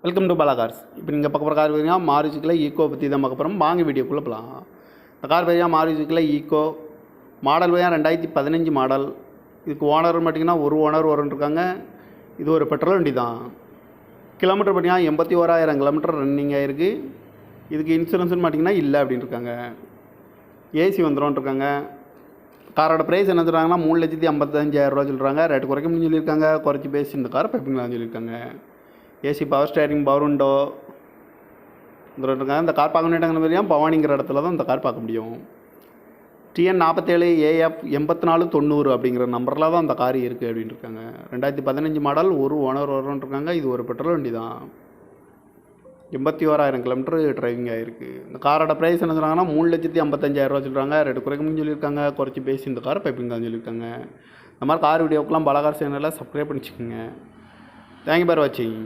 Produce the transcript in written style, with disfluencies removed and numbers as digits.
Welcome to Bala cars. இப்போ நீங்கள் பார்க்க போகிற கார் பார்த்தீங்கன்னா மாருதிக்குள்ள ஈக்கோ பற்றி தான் பார்க்க போகிறோம். வாங்க வீடியோக்குள்ளே போகலாம். இந்த கார் பார்த்தீங்கன்னா மாருதிக்குள்ள ஈக்கோ மாடல் பார்த்தீங்கன்னா 2015 மாடல். இதுக்கு ஓனர் பார்த்தீங்கன்னா ஒரு ஓனர் இருக்காங்க. இது ஒரு பெட்ரோல் வண்டி தான். கிலோமீட்டர் பார்த்தீங்கன்னா 81,000 கிலோமீட்டர் ரன்னிங் ஆகிருக்கு. இதுக்கு இன்சூரன்ஸ்னு பார்த்தீங்கன்னா இல்லை அப்படின்னு இருக்காங்க. ஏசி வந்துடும் இருக்காங்க. காரோட ப்ரைஸ் என்ன சொல்கிறாங்கன்னா 3,55,000 சொல்கிறாங்க. ரேட்டு குறைக்க முடியும்னு சொல்லியிருக்காங்க. குறைச்சி பேசி இந்த காரை பைப்பிங்களான்னு சொல்லியிருக்காங்க. AC power steering power window இருக்காங்க. இந்த கார் பார்க்க வேண்டிய மாதிரியா பவானிங்கிற இடத்துல தான் இந்த கார் பார்க்க முடியும். TN 47 AF 8490 அப்படிங்கிற நம்பரில் தான் அந்த கார் இருக்குது அப்படின்னு இருக்காங்க. 2015 மாடல், ஒரு ஓனர் இருக்காங்க. இது ஒரு பெட்ரோல் வண்டி தான். 81,000 கிலோமீட்டர் டிரைவிங் ஆகிருக்கு. இந்த காரோட ப்ரைஸ் என்ன சொல்கிறாங்கன்னா 3,55,000 சொல்கிறாங்க. ரேட்டு குறைக்கணும்னு சொல்லியிருக்காங்க. குறைச்சி பேசி இந்த காரை பைப்பிங் தான் சொல்லியிருக்காங்க. இந்த மாதிரி கார் வீடியோக்கெலாம் பாலா கார் சேனலில் சப்ஸ்கிரைப் பண்ணிச்சுக்கோங்க. தேங்க்யூ ஃபார் வாட்சிங்.